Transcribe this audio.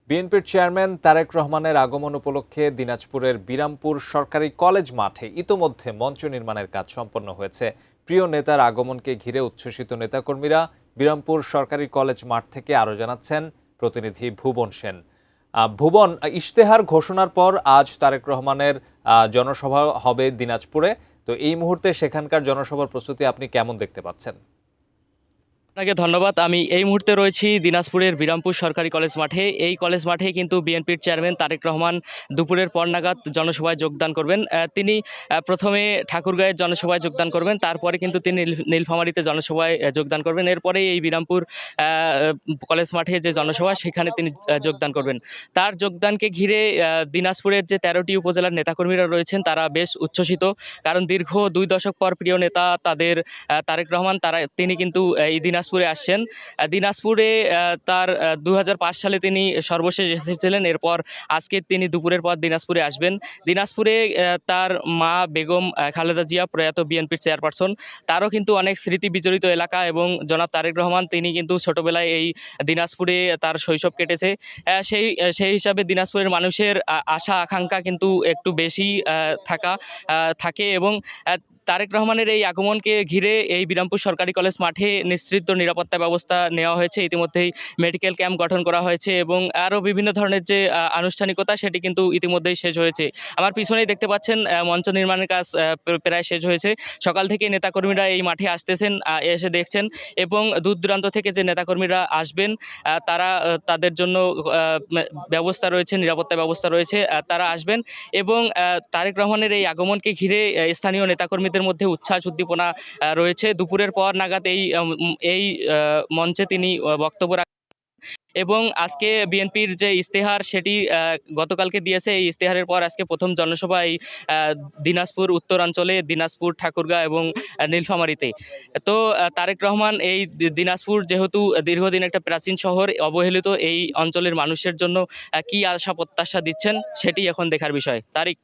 বিএনপির চেয়ারম্যান তারেক রহমানের আগমন উপলক্ষে দিনাজপুরের বিরামপুর সরকারি কলেজ মাঠে ইতোমধ্যে মঞ্চ নির্মাণের কাজ সম্পন্ন হয়েছে। প্রিয় নেতার আগমনকে ঘিরে উচ্ছ্বসিত নেতাকর্মীরা। বিরামপুর সরকারি কলেজ মাঠ থেকে আরও জানাচ্ছেন প্রতিনিধি ভুবন সেন। ভুবন, ইশতেহার ঘোষণার পর আজ তারেক রহমানের জনসভা হবে দিনাজপুরে। তো এই মুহূর্তে সেখানকার জনসভার প্রস্তুতি আপনি কেমন দেখতে পাচ্ছেন? আপনাকে ধন্যবাদ। আমি এই মুহূর্তে রয়েছি দিনাজপুরের বিরামপুর সরকারি কলেজ মাঠে। এই কলেজ মাঠে কিন্তু বিএনপির চেয়ারম্যান তারেক রহমান দুপুরের পর নাগাদ জনসভায় যোগদান করবেন। তিনি প্রথমে ঠাকুরগাঁয়ের জনসভায় যোগদান করবেন, তারপরে কিন্তু তিনি নীলফামারীতে জনসভায় যোগদান করবেন। এরপরে এই বিরামপুর কলেজ মাঠে যে জনসভা সেখানে তিনি যোগদান করবেন। তার যোগদানকে ঘিরে দিনাজপুরের যে ১৩টি উপজেলার নেতাকর্মীরা রয়েছেন তারা বেশ উচ্ছ্বসিত। কারণ দীর্ঘ ২ দশক পর প্রিয় নেতা তারেক রহমান তিনি কিন্তু এই দিনাজপুরে আসছেন। দিনাজপুরে তার ২০০৫ সালে তিনি সর্বশেষ এসেছিলেন। এরপর আজকে তিনি দুপুরের পর দিনাজপুরে আসবেন। দিনাজপুরে তার মা বেগম খালেদা জিয়া, প্রয়াত বিএনপির চেয়ারপারসন, তারও কিন্তু অনেক স্মৃতি বিজড়িত এলাকা এবং জনাব তারেক রহমান তিনি কিন্তু ছোটবেলায় এই দিনাজপুরে তার শৈশব কেটেছে। সেই হিসাবে দিনাজপুরের মানুষের আশা আকাঙ্ক্ষা কিন্তু একটু বেশি থাকে এবং তারেক রহমানের এই আগমনকে ঘিরে এই বিরামপুর সরকারি কলেজ মাঠে নিশ্চিত নিরাপত্তা ব্যবস্থা নেওয়া হয়েছে। ইতিমধ্যেই মেডিকেল ক্যাম্প গঠন করা হয়েছে এবং আরও বিভিন্ন ধরনের যে আনুষ্ঠানিকতা সেটি কিন্তু ইতিমধ্যেই শেষ হয়েছে। আমার পিছনেই দেখতে পাচ্ছেন মঞ্চ নির্মাণের কাজ প্রায় শেষ হয়েছে। সকাল থেকে নেতাকর্মীরা এই মাঠে আসতেছেন, এসে দেখছেন এবং দূর দূরান্ত থেকে যে নেতাকর্মীরা আসবেন তারা তাদের জন্য ব্যবস্থা রয়েছে, নিরাপত্তা ব্যবস্থা রয়েছে, তারা আসবেন এবং তারেক রহমানের এই আগমনকে ঘিরে স্থানীয় নেতাকর্মীদের মধ্যে উচ্ছ্বাস উদ্দীপনা রয়েছে। দুপুরের পর নাগাদ এই মঞ্চে তিনি বক্তব্য এবং আজকে বিএনপির যে ইশতেহার সেটি গতকালকে দিয়েছে। এই ইশতেহারের পর আজকে প্রথম জনসভা এই দিনাজপুর উত্তরাঞ্চলে, দিনাজপুর, ঠাকুরগাঁও এবং নীলফামারীতে। তো তারেক রহমান এই দিনাজপুর যেহেতু দীর্ঘদিন একটা প্রাচীন শহর, অবহেলিত এই অঞ্চলের মানুষের জন্য কি আশা প্রত্যাশা দিচ্ছেন সেটি এখন দেখার বিষয়। তারিক।